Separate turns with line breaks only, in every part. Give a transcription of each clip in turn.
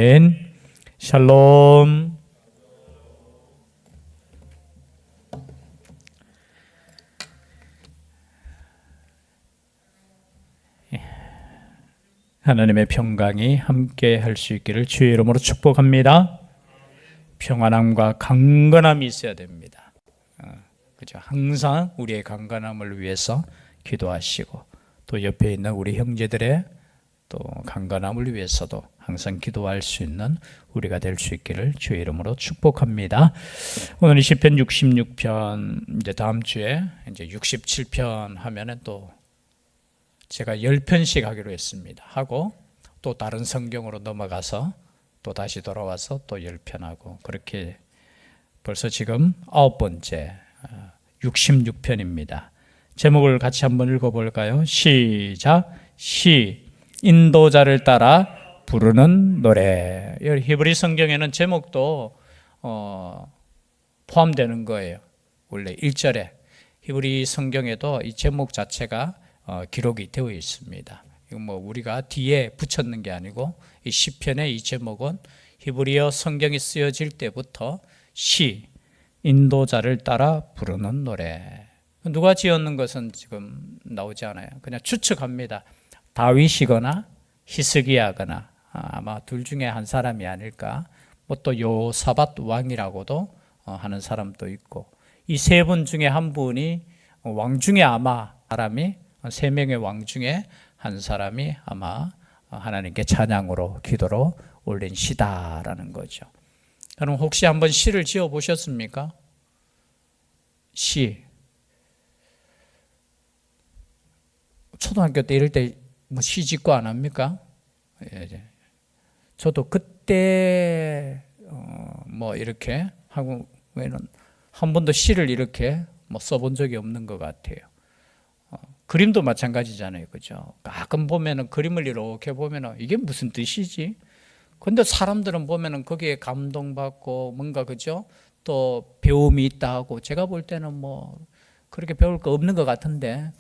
아멘. 샬롬. 하나님의 평강이 함께 할 수 있기를 주의 이름으로 축복합니다. 평안함과 강건함이 있어야 됩니다. 그죠? 항상 우리의 강건함을 위해서 기도하시고, 또 옆에 있는 우리 형제들의 또 강건함을 위해서도 항상 기도할 수 있는 우리가 될 수 있기를 주의 이름으로 축복합니다. 오늘 시편 66편, 이제 다음 주에 이제 67편 하면은 또 제가 10편씩 하기로 했습니다. 하고 또 다른 성경으로 넘어가서 또 다시 돌아와서 또 10편 하고, 그렇게 벌써 지금 9번째 66편입니다. 제목을 같이 한번 읽어볼까요? 시작. 시, 인도자를 따라 부르는 노래. 히브리 성경에는 제목도 포함되는 거예요. 원래 1절에 히브리 성경에도 이 제목 자체가 기록이 되어 있습니다. 이거 뭐 우리가 뒤에 붙였는 게 아니고, 이 시편의 이 제목은 히브리어 성경이 쓰여질 때부터 시, 인도자를 따라 부르는 노래. 누가 지었는 것은 지금 나오지 않아요. 그냥 추측합니다. 다윗이거나 히스기야거나 아마 둘 중에 한 사람이 아닐까. 뭐 또 요사밧 왕이라고도 하는 사람도 있고, 이 세 분 중에 한 분이 왕 중에 아마 사람이, 세 명의 왕 중에 한 사람이 아마 하나님께 찬양으로, 기도로 올린 시다라는 거죠. 여러분 혹시 한번 시를 지어 보셨습니까? 시. 초등학교 때 이럴 때 뭐 시 짓고 안 합니까? 저도 그때 뭐 이렇게 하고 외에는 한 번도 시를 이렇게 뭐 써본 적이 없는 것 같아요. 그림도 마찬가지잖아요, 그죠? 가끔 보면은 그림을 이렇게 보면은 이게 무슨 뜻이지? 근데 사람들은 보면은 거기에 감동받고 뭔가, 그죠? 또 배움이 있다 하고, 제가 볼 때는 뭐 그렇게 배울 거 없는 것 같은데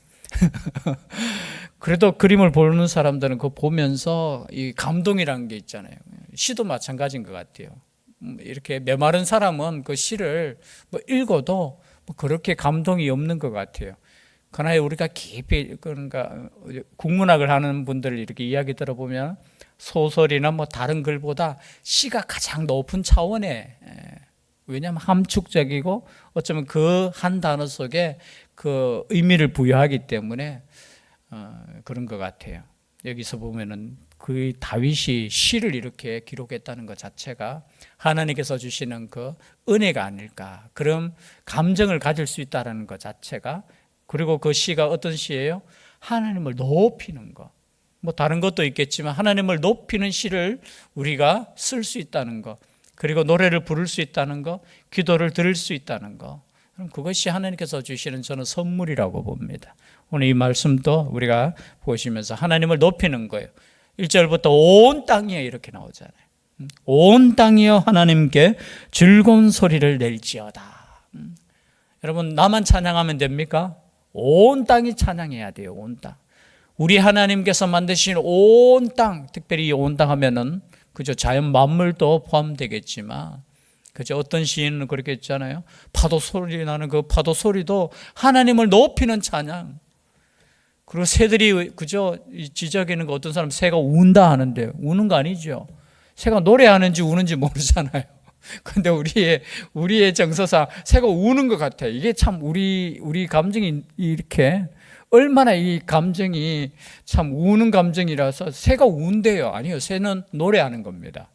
그래도 그림을 보는 사람들은 그거 보면서 이 감동이라는 게 있잖아요. 시도 마찬가지인 것 같아요. 이렇게 메마른 사람은 그 시를 뭐 읽어도 뭐 그렇게 감동이 없는 것 같아요. 그러나 우리가 깊이, 그러니까 국문학을 하는 분들 이렇게 이야기 들어보면 소설이나 뭐 다른 글보다 시가 가장 높은 차원에, 왜냐하면 함축적이고 어쩌면 그 한 단어 속에 그 의미를 부여하기 때문에 그런 것 같아요. 여기서 보면은 그 다윗이 시를 이렇게 기록했다는 것 자체가 하나님께서 주시는 그 은혜가 아닐까, 그런 감정을 가질 수 있다는 것 자체가. 그리고 그 시가 어떤 시예요? 하나님을 높이는 것. 뭐 다른 것도 있겠지만 하나님을 높이는 시를 우리가 쓸 수 있다는 것, 그리고 노래를 부를 수 있다는 것, 기도를 들을 수 있다는 것, 그럼 그것이 하나님께서 주시는 저는 선물이라고 봅니다. 오늘 이 말씀도 우리가 보시면서 하나님을 높이는 거예요. 1절부터 온 땅이에 이렇게 나오잖아요. 온 땅이여 하나님께 즐거운 소리를 낼지어다. 여러분, 나만 찬양하면 됩니까? 온 땅이 찬양해야 돼요. 온 땅. 우리 하나님께서 만드신 온 땅, 특별히 온 땅 하면은 그저 자연 만물도 포함되겠지만, 그저 어떤 시인은 그렇게 했잖아요. 파도 소리 나는 그 파도 소리도 하나님을 높이는 찬양. 그리고 새들이 그저 지저귀는 거, 어떤 사람 새가 운다 하는데 우는 거 아니죠. 새가 노래하는지 우는지 모르잖아요. 근데 우리의 정서상 새가 우는 것 같아요. 이게 참 우리 감정이 이렇게, 얼마나 이 감정이 참 우는 감정이라서 새가 운대요. 아니요, 새는 노래하는 겁니다.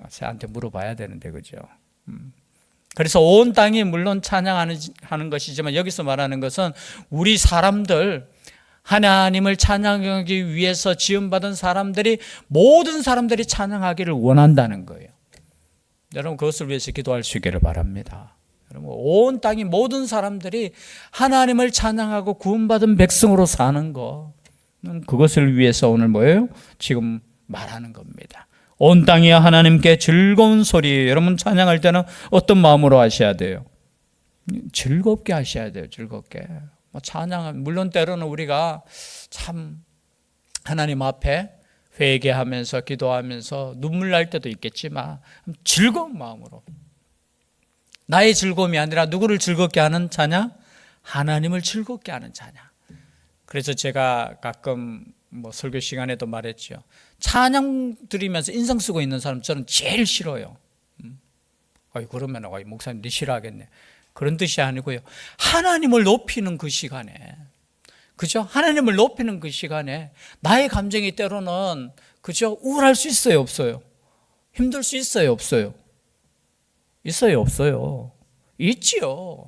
새한테 물어봐야 되는데, 그죠? 그래서 온 땅이 물론 찬양하는 것이지만, 여기서 말하는 것은 우리 사람들, 하나님을 찬양하기 위해서 지음받은 사람들이, 모든 사람들이 찬양하기를 원한다는 거예요. 여러분 그것을 위해서 기도할 수 있기를 바랍니다. 여러분 온 땅이, 모든 사람들이 하나님을 찬양하고 구원받은 백성으로 사는 것, 그것을 위해서 오늘 뭐예요? 지금 말하는 겁니다. 온 땅이여 하나님께 즐거운 소리. 여러분 찬양할 때는 어떤 마음으로 하셔야 돼요? 즐겁게 하셔야 돼요. 즐겁게. 찬양, 물론 때로는 우리가 참 하나님 앞에 회개하면서 기도하면서 눈물 날 때도 있겠지만 즐거운 마음으로, 나의 즐거움이 아니라 누구를 즐겁게 하는 찬양? 하나님을 즐겁게 하는 찬양. 그래서 제가 가끔 설교 시간에도 말했죠. 찬양 드리면서 인상 쓰고 있는 사람 저는 제일 싫어요. 그러면 목사님 네 싫어하겠네. 그런 뜻이 아니고요. 하나님을 높이는 그 시간에, 그죠? 하나님을 높이는 그 시간에 나의 감정이 때로는, 그죠? 우울할 수 있어요, 없어요? 힘들 수 있어요, 없어요? 있어요, 없어요? 있지요.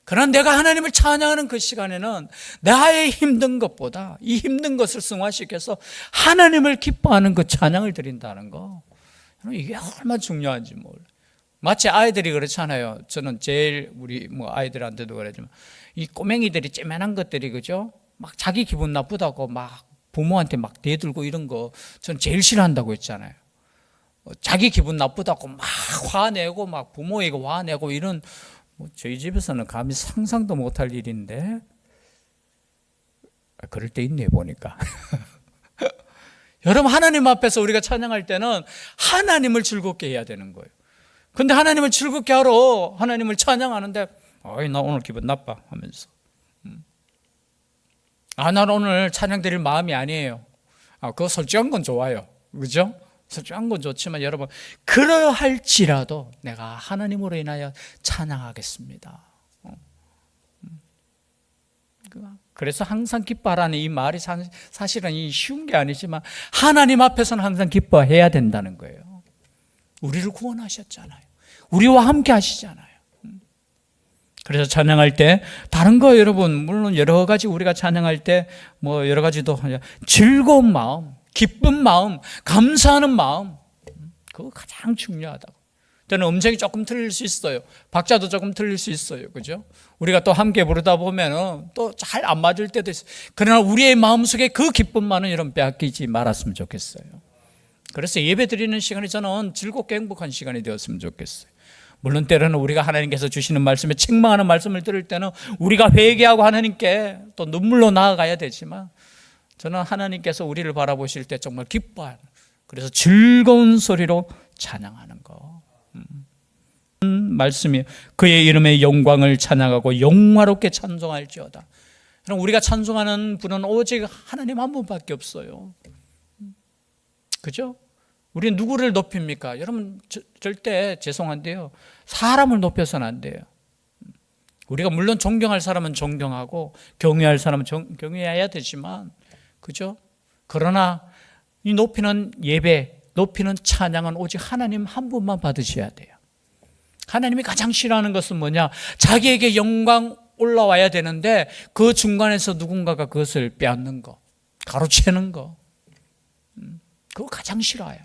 그러나 내가 하나님을 찬양하는 그 시간에는 나의 힘든 것보다 이 힘든 것을 승화시켜서 하나님을 기뻐하는 그 찬양을 드린다는 거, 이게 얼마나 중요한지 몰라요. 마치 아이들이 그렇잖아요. 저는 제일 우리 아이들한테도 그러지만 이 꼬맹이들이 쬐만한 것들이, 그죠? 막 자기 기분 나쁘다고 막 부모한테 막 대들고 이런 거 저는 제일 싫어한다고 했잖아요. 자기 기분 나쁘다고 막 화내고 막 부모에게 화내고 이런, 저희 집에서는 감히 상상도 못할 일인데 그럴 때 있네 보니까. 여러분, 하나님 앞에서 우리가 찬양할 때는 하나님을 즐겁게 해야 되는 거예요. 근데 하나님을 즐겁게 하러 하나님을 찬양하는데 나 오늘 기분 나빠 하면서, 나 오늘 찬양 드릴 마음이 아니에요. 그거 솔직한 건 좋아요, 그죠? 솔직한 건 좋지만 여러분, 그러할지라도 내가 하나님으로 인하여 찬양하겠습니다. 그래서 항상 기뻐하라는 이 말이 사실은 쉬운 게 아니지만 하나님 앞에서는 항상 기뻐해야 된다는 거예요. 우리를 구원하셨잖아요. 우리와 함께 하시잖아요. 그래서 찬양할 때 다른 거, 여러분 물론 여러 가지 우리가 찬양할 때 여러 가지도 즐거운 마음, 기쁜 마음, 감사하는 마음, 그거 가장 중요하다고. 저는 음색이 조금 틀릴 수 있어요. 박자도 조금 틀릴 수 있어요, 그죠? 우리가 또 함께 부르다 보면은 또 잘 안 맞을 때도 있어요. 그러나 우리의 마음속에 그 기쁨만은 여러분 빼앗기지 말았으면 좋겠어요. 그래서 예배 드리는 시간이 저는 즐겁게 행복한 시간이 되었으면 좋겠어요. 물론 때로는 우리가 하나님께서 주시는 말씀에 책망하는 말씀을 들을 때는 우리가 회개하고 하나님께 또 눈물로 나아가야 되지만, 저는 하나님께서 우리를 바라보실 때 정말 기뻐하는, 그래서 즐거운 소리로 찬양하는 거. 말씀이 그의 이름의 영광을 찬양하고 영화롭게 찬송할지어다. 그럼 우리가 찬송하는 분은 오직 하나님 한 분밖에 없어요. 그죠? 우리 누구를 높입니까? 여러분, 절대 죄송한데요, 사람을 높여서는 안 돼요. 우리가 물론 존경할 사람은 존경하고 경외할 사람은 경외해야 되지만, 그죠? 그러나 이 높이는 예배, 높이는 찬양은 오직 하나님 한 분만 받으셔야 돼요. 하나님이 가장 싫어하는 것은 뭐냐? 자기에게 영광 올라와야 되는데 그 중간에서 누군가가 그것을 빼앗는 거, 가로채는 거, 그거 가장 싫어요.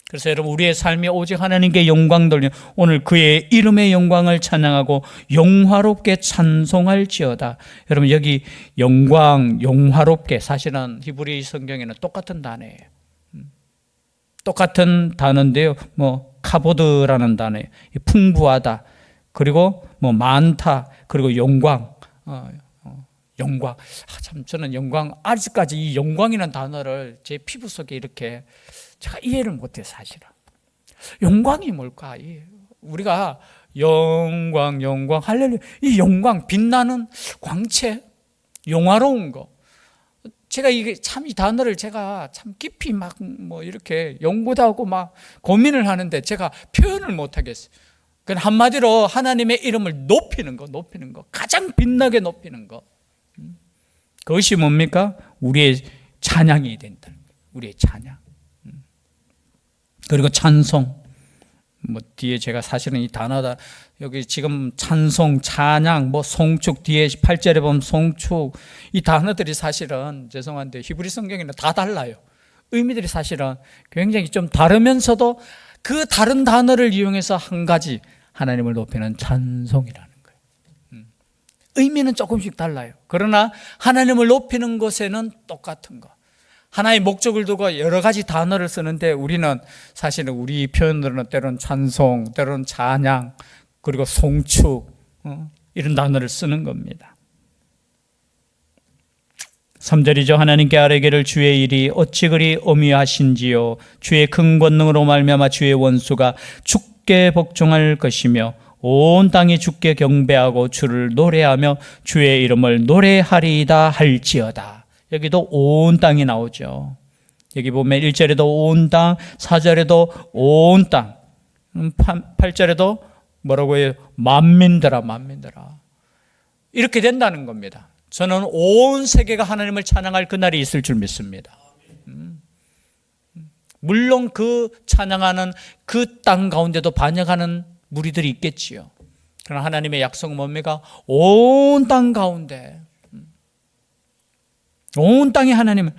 그래서 여러분, 우리의 삶이 오직 하나님께 영광 돌리는, 오늘 그의 이름의 영광을 찬양하고 영화롭게 찬송할지어다. 여러분, 여기 영광, 영화롭게, 사실은 히브리 성경에는 똑같은 단어예요. 똑같은 단어인데요, 카보드라는 단어예요. 풍부하다, 그리고 많다, 그리고 영광. 영광. 참 저는 영광, 아직까지 이 영광이라는 단어를 제 피부 속에 이렇게 제가 이해를 못해요, 사실은. 영광이 뭘까? 우리가 영광, 할렐루야. 이 영광, 빛나는 광채, 영화로운 거. 제가 이게 참 이 단어를 제가 참 깊이 이렇게 연구도 하고 막 고민을 하는데 제가 표현을 못 하겠어요. 그건 한마디로 하나님의 이름을 높이는 거, 가장 빛나게 높이는 거. 그것이 뭡니까? 우리의 찬양이 된다. 우리의 찬양. 그리고 찬송. 뒤에 제가 사실은 이 단어다, 여기 지금 찬송, 찬양, 송축, 뒤에 8절에 보면 송축, 이 단어들이 사실은 죄송한데 히브리 성경에는 다 달라요. 의미들이 사실은 굉장히 좀 다르면서도 그 다른 단어를 이용해서 한 가지 하나님을 높이는 찬송이라는 거예요. 의미는 조금씩 달라요. 그러나 하나님을 높이는 것에는 똑같은 거. 하나의 목적을 두고 여러 가지 단어를 쓰는데 우리는 사실은 우리 표현으로는 때로는 찬송, 때로는 찬양, 그리고 송축, 이런 단어를 쓰는 겁니다.
3절이죠. 하나님께 아뢰기를 주의 일이 어찌 그리 엄히하신지요. 주의 큰 권능으로 말미암아 주의 원수가 주께 복종할 것이며 온 땅이 주께 경배하고 주를 노래하며 주의 이름을 노래하리이다 할지어다. 여기도 온 땅이 나오죠. 여기 보면 1절에도 온 땅, 4절에도 온 땅, 8절에도 뭐라고 해요? 만민들아, 만민들아. 이렇게 된다는 겁니다. 저는 온 세계가 하나님을 찬양할 그날이 있을 줄 믿습니다. 물론 그 찬양하는 그 땅 가운데도 반역하는 무리들이 있겠지요. 그러나 하나님의 약속은 뭡니까? 온 땅 가운데, 온 땅이 하나님을,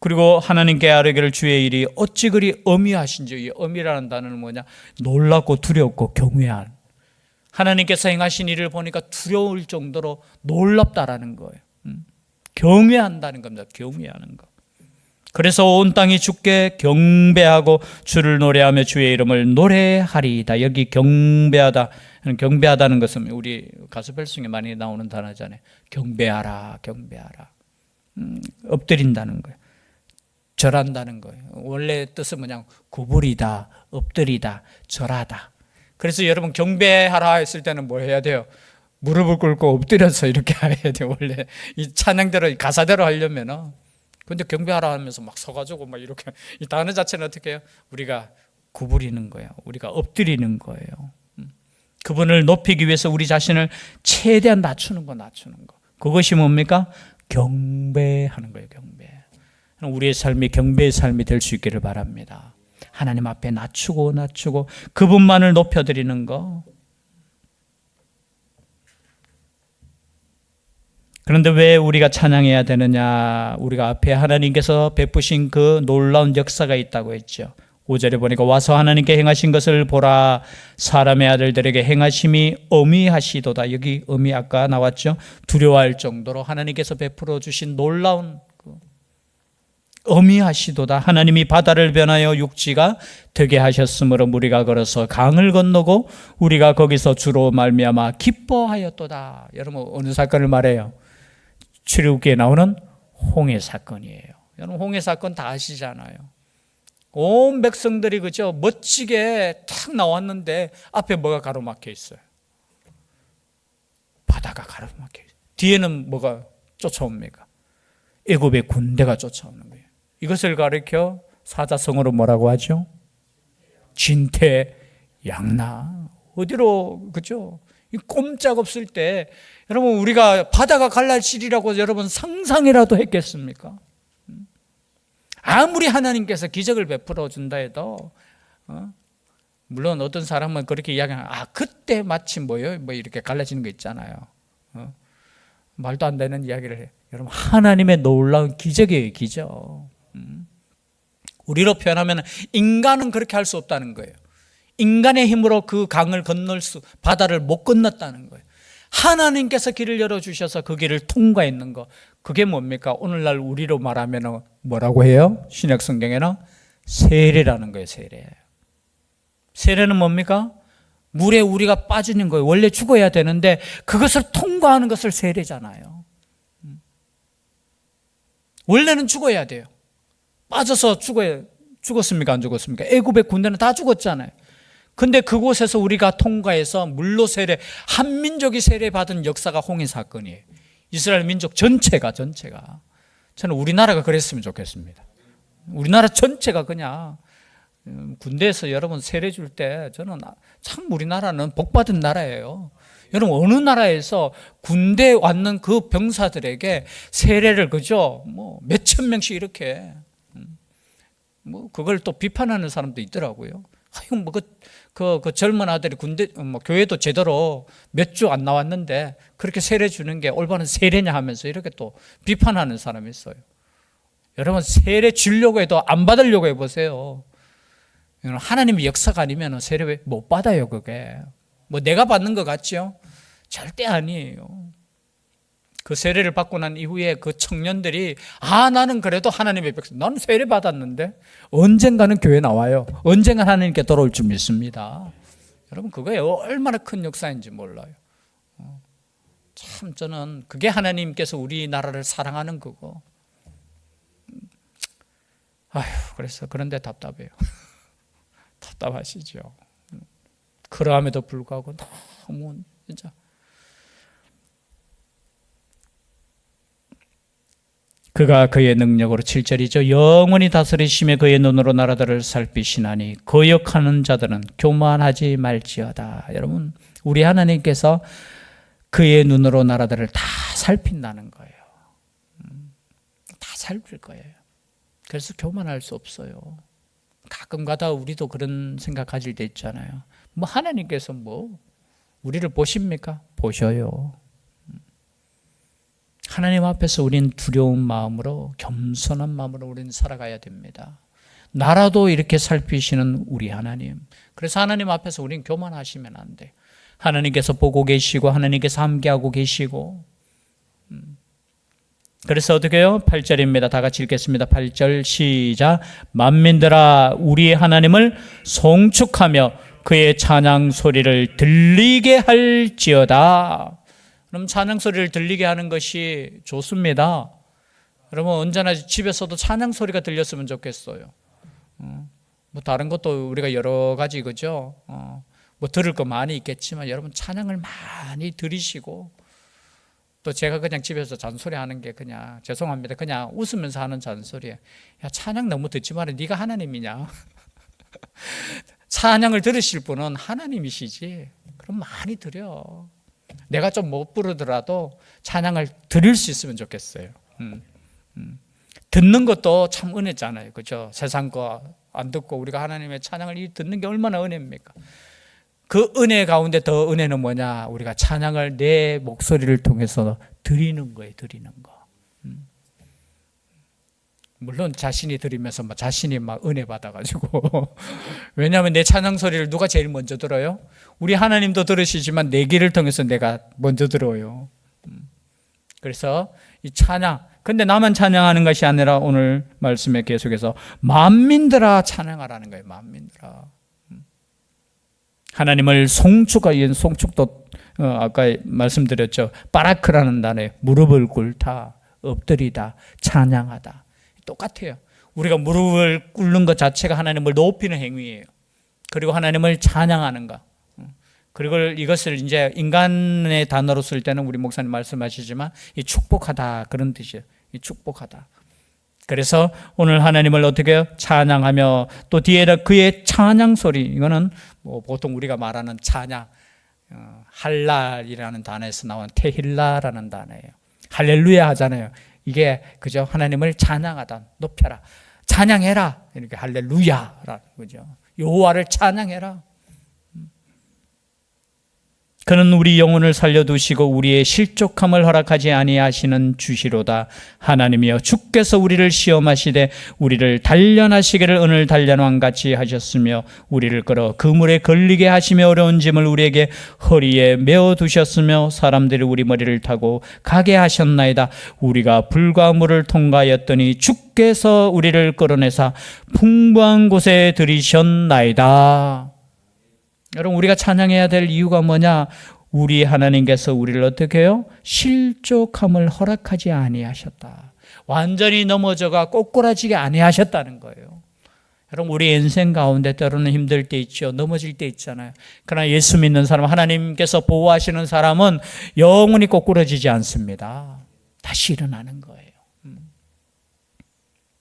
그리고 하나님께 아뢰기를 주의 일이 어찌 그리 엄히하신지. 이 엄히라는 단어는 뭐냐? 놀랍고 두렵고 경외한, 하나님께서 행하신 일을 보니까 두려울 정도로 놀랍다라는 거예요. 경외한다는 겁니다. 경외하는 거. 그래서 온 땅이 주께 경배하고 주를 노래하며 주의 이름을 노래하리이다. 여기 경배하다, 경배하다는 것은 우리 가스펠송에 많이 나오는 단어잖아요. 경배하라, 경배하라. 엎드린다는 거예요. 절한다는 거예요. 원래 뜻은 뭐냐? 구부리다, 엎드리다, 절하다. 그래서 여러분 경배하라 했을 때는 뭐 해야 돼요? 무릎을 꿇고 엎드려서 이렇게 해야 돼요. 원래 이 찬양대로, 가사대로 하려면은. 근데 경배하라 하면서 막 서가지고 막 이렇게, 이 단어 자체는 어떻게 해요? 우리가 구부리는 거예요. 우리가 엎드리는 거예요. 그분을 높이기 위해서 우리 자신을 최대한 낮추는 거. 그것이 뭡니까? 경배하는 거예요. 경배. 우리의 삶이 경배의 삶이 될 수 있기를 바랍니다. 하나님 앞에 낮추고 그분만을 높여드리는 거. 그런데 왜 우리가 찬양해야 되느냐? 우리가 앞에 하나님께서 베푸신 그 놀라운 역사가 있다고 했죠. 5절에 보니까 와서 하나님께 행하신 것을 보라. 사람의 아들들에게 행하심이 엄히하시도다. 여기 엄히 아까 나왔죠. 두려워할 정도로 하나님께서 베풀어 주신 놀라운 엄히하시도다. 하나님이 바다를 변하여 육지가 되게 하셨으므로 무리가 걸어서 강을 건너고 우리가 거기서 주로 말미암아 기뻐하였도다. 여러분 어느 사건을 말해요? 출애굽기에 나오는 홍해 사건이에요. 여러분 홍해 사건 다 아시잖아요. 온 백성들이 그죠? 멋지게 탁 나왔는데 앞에 뭐가 가로막혀 있어요? 바다가 가로막혀 있어요. 뒤에는 뭐가 쫓아옵니까? 애굽의 군대가 쫓아오는 거예요. 이것을 가리켜 사자성어로 뭐라고 하죠? 진퇴양난. 어디로, 그죠? 꼼짝없을 때 여러분 우리가 바다가 갈라지리라고 여러분 상상이라도 했겠습니까? 아무리 하나님께서 기적을 베풀어 준다 해도 물론 어떤 사람은 그렇게 이야기하면 그때 마침 뭐 이렇게 갈라지는 거 있잖아요. 말도 안 되는 이야기를 해요. 여러분 하나님의 놀라운 기적이에요. 기적. 우리로 표현하면 인간은 그렇게 할 수 없다는 거예요. 인간의 힘으로 그 강을 바다를 못 건넜다는 거예요. 하나님께서 길을 열어주셔서 그 길을 통과했는 거. 그게 뭡니까? 오늘날 우리로 말하면 뭐라고 해요? 신약 성경에는 세례라는 거예요. 세례. 세례는 뭡니까? 물에 우리가 빠지는 거예요. 원래 죽어야 되는데 그것을 통과하는 것을 세례잖아요. 원래는 죽어야 돼요. 빠져서 죽었습니까? 안 죽었습니까? 애굽의 군대는 다 죽었잖아요. 근데 그곳에서 우리가 통과해서 물로 한 민족이 세례받은 역사가 홍해 사건이에요. 이스라엘 민족 전체가. 저는 우리나라가 그랬으면 좋겠습니다. 우리나라 전체가 그냥 군대에서 여러분 세례 줄 때 저는 참 우리나라는 복받은 나라예요. 여러분 어느 나라에서 군대에 왔는 그 병사들에게 세례를 그죠? 몇천 명씩 이렇게 그걸 또 비판하는 사람도 있더라고요. 그 젊은 아들이 군대 교회도 제대로 몇 주 안 나왔는데 그렇게 세례 주는 게 올바른 세례냐 하면서 이렇게 또 비판하는 사람이 있어요. 여러분 세례 주려고 해도 안 받으려고 해보세요. 하나님의 역사가 아니면 세례 못 받아요. 그게 내가 받는 것 같죠? 절대 아니에요. 그 세례를 받고 난 이후에 그 청년들이 나는 그래도 하나님의 백성, 나는 세례 받았는데 언젠가는 교회 나와요. 언젠가 하나님께 돌아올 줄 믿습니다. 여러분 그거에 얼마나 큰 역사인지 몰라요.
참 저는 그게 하나님께서 우리나라를 사랑하는 거고. 아휴, 그래서 그런데 답답해요. 답답하시죠. 그러함에도 불구하고 너무 진짜 그가 그의 능력으로 7절이죠. 영원히 다스리시며 그의 눈으로 나라들을 살피시나니 거역하는 자들은 교만하지 말지어다. 여러분, 우리 하나님께서 그의 눈으로 나라들을 다 살핀다는 거예요. 다 살필 거예요. 그래서 교만할 수 없어요. 가끔가다 우리도 그런 생각 가질 때 있잖아요. 뭐 하나님께서 뭐 우리를 보십니까? 보셔요. 하나님 앞에서 우리는 두려운 마음으로, 겸손한 마음으로 우리는 살아가야 됩니다. 나라도 이렇게 살피시는 우리 하나님. 그래서 하나님 앞에서 우리는 교만하시면 안 돼. 하나님께서 보고 계시고 하나님께서 함께하고 계시고. 그래서 어떻게 해요? 8절입니다. 다 같이 읽겠습니다. 8절 시작. 만민들아 우리 하나님을 송축하며 그의 찬양 소리를 들리게 할지어다. 그럼 찬양 소리를 들리게 하는 것이 좋습니다. 여러분 언제나 집에서도 찬양 소리가 들렸으면 좋겠어요. 뭐 다른 것도 우리가 여러 가지 그죠? 뭐 들을 거 많이 있겠지만 여러분 찬양을 많이 들으시고, 또 제가 그냥 집에서 잔소리하는 게 그냥 죄송합니다. 그냥 웃으면서 하는 잔소리예요. 야 찬양 너무 듣지 마라. 네가 하나님이냐? 찬양을 들으실 분은 하나님이시지. 그럼 많이 들여. 내가 좀 못 부르더라도 찬양을 들을 수 있으면 좋겠어요. 듣는 것도 참 은혜잖아요. 그죠? 세상 거 안 듣고 우리가 하나님의 찬양을 듣는 게 얼마나 은혜입니까? 그 은혜 가운데 더 은혜는 뭐냐? 우리가 찬양을 내 목소리를 통해서 드리는 거예요. 드리는 거. 물론 자신이 드리면서 자신이 막 은혜 받아가지고 왜냐하면 내 찬양 소리를 누가 제일 먼저 들어요? 우리 하나님도 들으시지만 내 귀를 통해서 내가 먼저 들어요. 그래서 이 찬양, 근데 나만 찬양하는 것이 아니라 오늘 말씀에 계속해서 만민들아 찬양하라는 거예요. 만민들아. 하나님을 송축하여, 송축도 아까 말씀드렸죠. 바라크라는 단어에 무릎을 꿇다, 엎드리다, 찬양하다. 똑같아요. 우리가 무릎을 꿇는 것 자체가 하나님을 높이는 행위예요. 그리고 하나님을 찬양하는 것. 그리고 이것을 이제 인간의 단어로 쓸 때는 우리 목사님 말씀하시지만 이 축복하다 그런 뜻이에요. 이 축복하다. 그래서 오늘 하나님을 어떻게 해요? 찬양하며 또 뒤에다 그의 찬양 소리, 이거는 뭐 보통 우리가 말하는 찬양, 할랄이라는 단어에서 나온 테힐라라는 단어예요. 할렐루야 하잖아요. 이게 그죠? 하나님을 찬양하다, 높여라, 찬양해라, 이렇게 할렐루야라는 거죠. 여호와를 찬양해라. 그는 우리 영혼을 살려두시고 우리의 실족함을 허락하지 아니하시는 주시로다. 하나님이여 주께서 우리를 시험하시되 우리를 단련하시기를 오늘 단련왕 같이 하셨으며 우리를 끌어 그물에 걸리게 하시며 어려운 짐을 우리에게 허리에 메어 두셨으며 사람들이 우리 머리를 타고 가게 하셨나이다. 우리가 불과 물을 통과하였더니 주께서 우리를 끌어내사 풍부한 곳에 들이셨나이다. 여러분 우리가 찬양해야 될 이유가 뭐냐? 우리 하나님께서 우리를 어떻게 해요? 실족함을 허락하지 아니하셨다. 완전히 넘어져가 꼬꾸라지게 아니하셨다는 거예요. 여러분 우리 인생 가운데 때로는 힘들 때 있죠. 넘어질 때 있잖아요. 그러나 예수 믿는 사람, 하나님께서 보호하시는 사람은 영원히 꼬꾸라지지 않습니다. 다시 일어나는 거예요.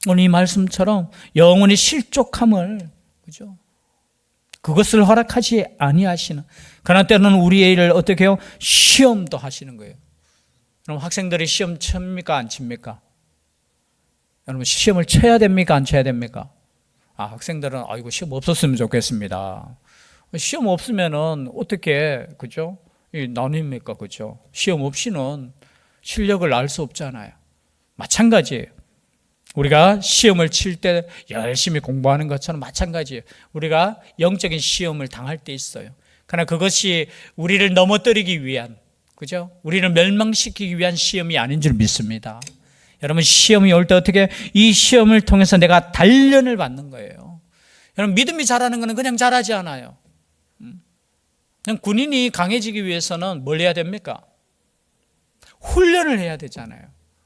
오늘 이 말씀처럼 영원히 실족함을, 그죠? 그것을 허락하지 아니하시는, 그러나 때로는 우리의 일을 어떻게 해요? 시험도 하시는 거예요. 여러분 학생들이 시험 칩니까? 안 칩니까? 여러분 시험을 쳐야 됩니까? 안 쳐야 됩니까? 학생들은 아이고 시험 없었으면 좋겠습니다. 시험 없으면은 어떻게, 그죠? 나뉩니까? 그죠? 시험 없이는 실력을 알 수 없잖아요. 마찬가지예요. 우리가 시험을 칠 때 열심히 공부하는 것처럼 마찬가지예요. 우리가 영적인 시험을 당할 때 있어요. 그러나 그것이 우리를 넘어뜨리기 위한, 그죠? 우리를 멸망시키기 위한 시험이 아닌 줄 믿습니다. 여러분 시험이 올 때 어떻게, 이 시험을 통해서 내가 단련을 받는 거예요. 여러분 믿음이 자라는 것은 그냥 자라지 않아요. 그냥 군인이 강해지기 위해서는 뭘 해야 됩니까? 훈련을 해야 되잖아요.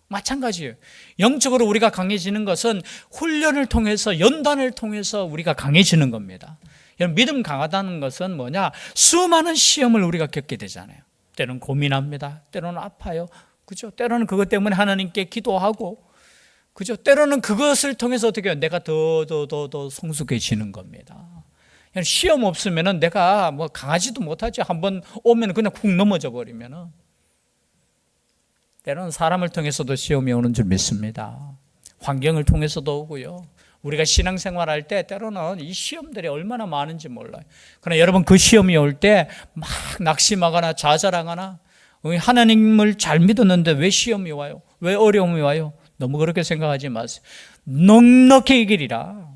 마찬가지예요. 영적으로 우리가 강해지는 것은 훈련을 통해서, 연단을 통해서 우리가 강해지는 겁니다. 여러분, 믿음 강하다는 것은 뭐냐? 수많은 시험을 우리가 겪게 되잖아요. 때로는 고민합니다. 때로는 아파요. 그죠? 때로는 그것 때문에 하나님께 기도하고, 그죠? 때로는 그것을 통해서 어떻게 해요? 내가 더 성숙해지는 겁니다. 시험 없으면은 내가 뭐 강하지도 못하지. 한번 오면 그냥 훅 넘어져 버리면은. 때로는 사람을 통해서도 시험이 오는 줄 믿습니다. 환경을 통해서도 오고요. 우리가 신앙생활할 때 때로는 이 시험들이 얼마나 많은지 몰라요. 그러나 여러분, 그 시험이 올 때 막 낙심하거나 좌절하거나, 하나님을 잘 믿었는데 왜 시험이 와요? 왜 어려움이 와요? 너무 그렇게 생각하지 마세요. 넉넉히 이기리라.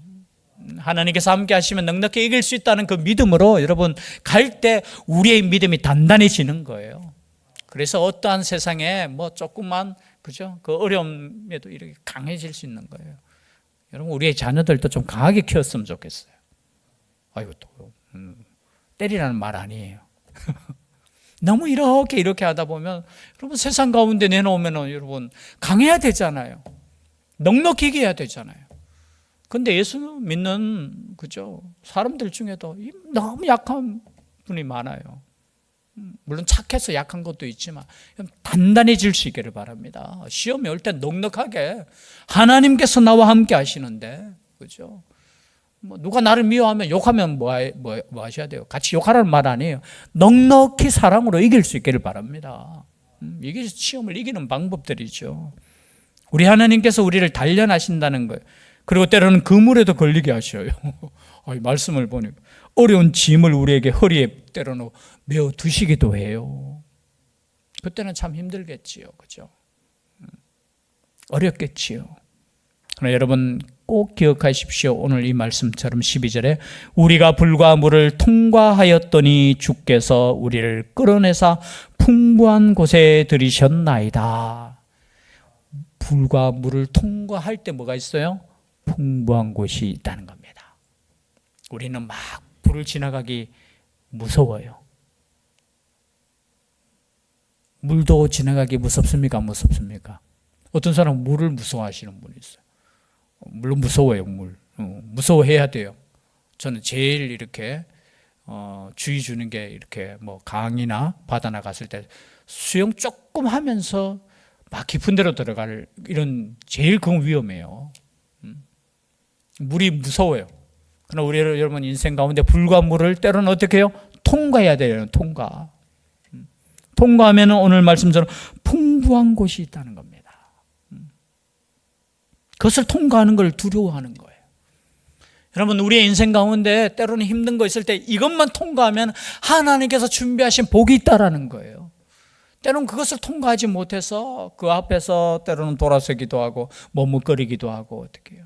하나님께서 함께 하시면 넉넉히 이길 수 있다는 그 믿음으로 여러분 갈 때 우리의 믿음이 단단해지는 거예요. 그래서 어떠한 세상에 뭐 조금만, 그죠? 그 어려움에도 이렇게 강해질 수 있는 거예요. 여러분, 우리의 자녀들도 좀 강하게 키웠으면 좋겠어요. 아이고, 또 때리라는 말 아니에요. 너무 이렇게 하다 보면 여러분 세상 가운데 내놓으면 여러분 강해야 되잖아요. 넉넉히 이겨야 되잖아요. 근데 예수 믿는, 그죠? 사람들 중에도 너무 약한 분이 많아요. 물론 착해서 약한 것도 있지만 단단해질 수 있기를 바랍니다. 시험이 올 때 넉넉하게 하나님께서 나와 함께 하시는데, 그죠? 뭐 누가 나를 미워하면 욕하면 뭐 하셔야 돼요? 같이 욕하라는 말 아니에요. 넉넉히 사랑으로 이길 수 있기를 바랍니다. 이게 시험을 이기는 방법들이죠. 우리 하나님께서 우리를 단련하신다는 거예요. 그리고 때로는 그물에도 걸리게 하셔요. 말씀을 보니까 어려운 짐을 우리에게 허리에 때로는 메어 두시기도 해요. 그때는 참 힘들겠지요, 그죠? 어렵겠지요. 그러나 여러분 꼭 기억하십시오. 오늘 이 말씀처럼 12절에 우리가 불과 물을 통과하였더니 주께서 우리를 끌어내사 풍부한 곳에 들이셨나이다. 불과 물을 통과할 때 뭐가 있어요? 풍부한 곳이 있다는 겁니다. 우리는 막 불을 지나가기 무서워요. 물도 지나가기 무섭습니까? 무섭습니까? 어떤 사람은 물을 무서워하시는 분이 있어요. 물론 무서워요, 물. 무서워해야 돼요. 저는 제일 이렇게 주의 주는 게 이렇게 뭐 강이나 바다나 갔을 때 수영 조금 하면서 막 깊은 데로 들어갈 이런 제일 그건 위험해요. 물이 무서워요. 그러나 우리 여러분 인생 가운데 불과 물을 때로는 어떻게 해요? 통과해야 돼요. 통과하면 오늘 말씀처럼 풍부한 곳이 있다는 겁니다. 그것을 통과하는 걸 두려워하는 거예요. 여러분, 우리의 인생 가운데 때로는 힘든 거 있을 때 이것만 통과하면 하나님께서 준비하신 복이 있다라는 거예요. 때로는 그것을 통과하지 못해서 그 앞에서 때로는 돌아서기도 하고 머뭇거리기도 하고 어떻게 해요.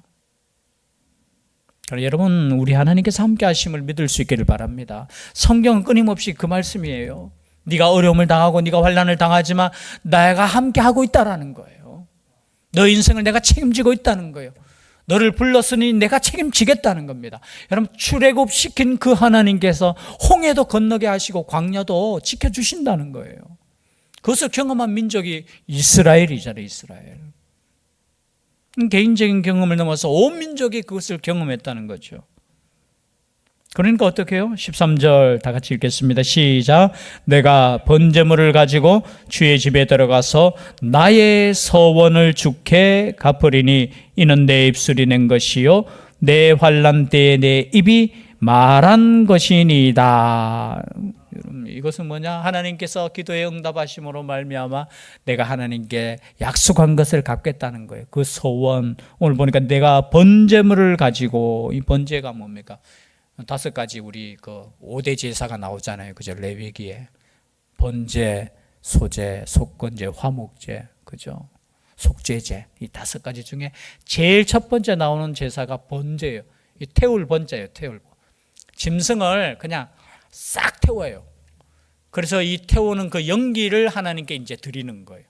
여러분, 우리 하나님께서 함께 하심을 믿을 수 있기를 바랍니다. 성경은 끊임없이 그 말씀이에요. 네가 어려움을 당하고 네가 환난을 당하지만 내가 함께 하고 있다라는 거예요. 너 인생을 내가 책임지고 있다는 거예요. 너를 불렀으니 내가 책임지겠다는 겁니다. 여러분, 출애굽시킨 그 하나님께서 홍해도 건너게 하시고 광야도 지켜주신다는 거예요. 그것을 경험한 민족이 이스라엘이잖아요. 이스라엘. 개인적인 경험을 넘어서 온 민족이 그것을 경험했다는 거죠. 그러니까 어떻게 해요? 13절 다 같이 읽겠습니다. 시작. 내가 번제물을 가지고 주의 집에 들어가서 나의 서원을 주께 갚으리니 이는 내 입술이 낸 것이요 내 환난 때에 내 입이 말한 것이니이다. 이것은 뭐냐? 하나님께서 기도에 응답하심으로 말미암아 내가 하나님께 약속한 것을 갚겠다는 거예요. 그 소원. 오늘 보니까 내가 번제물을 가지고, 이 번제가 뭡니까? 5가지 우리 그 5대 제사가 나오잖아요. 그죠? 레위기에 번제, 소제, 속건제, 화목제, 그죠? 속죄제. 이 5가지 중에 제일 첫 번째 나오는 제사가 번제예요. 이 태울 번제예요. 태울. 짐승을 그냥 싹 태워요. 그래서 이 태우는 그 연기를 하나님께 이제 드리는 거예요.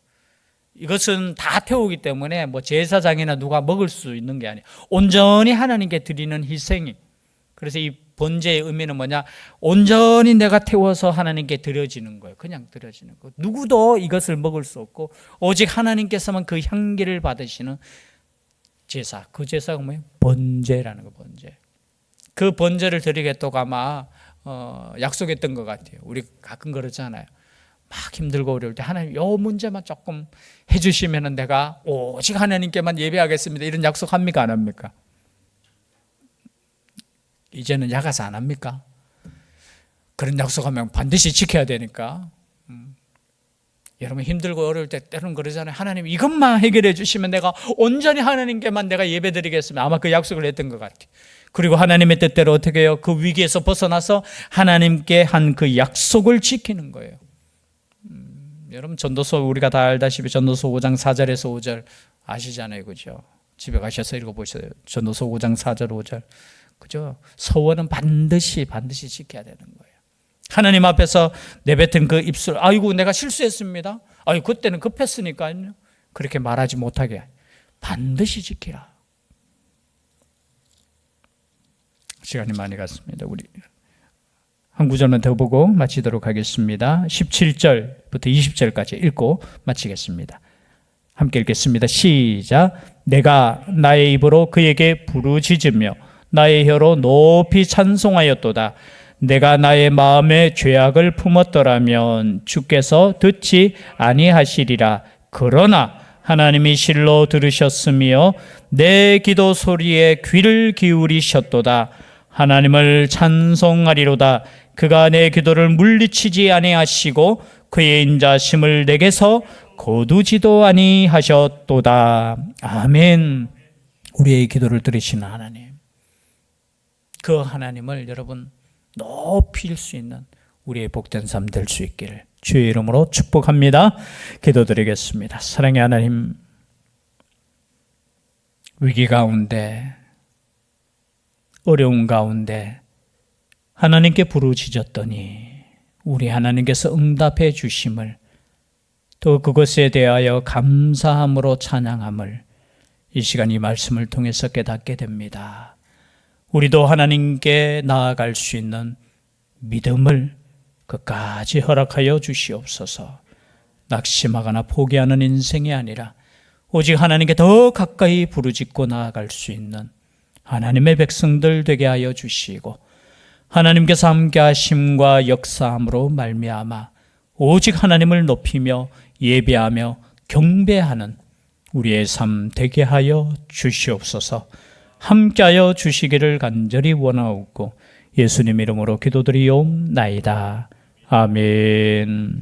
이것은 다 태우기 때문에 뭐 제사장이나 누가 먹을 수 있는 게 아니에요. 온전히 하나님께 드리는 희생이. 그래서 이
번제의 의미는 뭐냐? 온전히 내가 태워서 하나님께 드려지는 거예요. 그냥 드려지는 거. 누구도 이것을 먹을 수 없고 오직 하나님께서만 그 향기를 받으시는 제사. 그 제사가 뭐예요? 번제라는 거, 번제. 그 번제를 드리겠다고 아마 약속했던 것 같아요. 우리 가끔 그러잖아요. 막 힘들고 어려울 때 하나님 요 문제만 조금 해주시면 내가 오직 하나님께만 예배하겠습니다. 이런 약속합니까? 안 합니까? 이제는 야가서 안 합니까? 그런 약속하면 반드시 지켜야 되니까. 여러분 힘들고 어려울 때 때로는 그러잖아요. 하나님 이것만 해결해 주시면 내가 온전히 하나님께만 내가 예배드리겠습니다. 아마 그 약속을 했던 것 같아요. 그리고 하나님의 뜻대로 어떻게 해요? 그 위기에서 벗어나서 하나님께 한 그 약속을 지키는 거예요. 여러분 전도서 우리가 다 알다시피 전도서 5장 4절에서 5절 아시잖아요. 그죠? 집에 가셔서 읽어보세요. 전도서 5장 4절 5절. 그죠? 서원은 반드시 지켜야 되는 거예요. 하나님 앞에서 내뱉은 그 입술, 아이고 내가 실수했습니다. 아이고 그때는 급했으니까요. 그렇게 말하지 못하게 반드시 지키라. 시간이 많이 갔습니다. 우리 한 구절만 더 보고 마치도록 하겠습니다. 17절부터 20절까지 읽고 마치겠습니다. 함께 읽겠습니다. 시작. 내가 나의 입으로 그에게 부르짖으며 나의 혀로 높이 찬송하였도다. 내가 나의 마음에 죄악을 품었더라면 주께서 듣지 아니하시리라. 그러나 하나님이 실로 들으셨으며 내 기도 소리에 귀를 기울이셨도다. 하나님을 찬송하리로다. 그가 내 기도를 물리치지 아니하시고 그의 인자심을 내게서 거두지도 아니하셨도다. 아멘. 우리의 기도를 들으시는 하나님, 그 하나님을 여러분 높일 수 있는 우리의 복된 삶 될 수 있기를 주의 이름으로 축복합니다. 기도드리겠습니다. 사랑의 하나님, 위기 가운데 어려운 가운데 하나님께 부르짖었더니 우리 하나님께서 응답해 주심을, 또 그것에 대하여 감사함으로 찬양함을 이 시간 이 말씀을 통해서 깨닫게 됩니다. 우리도 하나님께 나아갈 수 있는 믿음을 끝까지 허락하여 주시옵소서. 낙심하거나 포기하는 인생이 아니라 오직 하나님께 더 가까이 부르짖고 나아갈 수 있는 하나님의 백성들 되게 하여 주시고, 하나님께서 함께 하심과 역사함으로 말미암아 오직 하나님을 높이며 예배하며 경배하는 우리의 삶 되게 하여 주시옵소서. 함께하여 주시기를 간절히 원하옵고 예수님 이름으로 기도드리옵나이다. 아멘.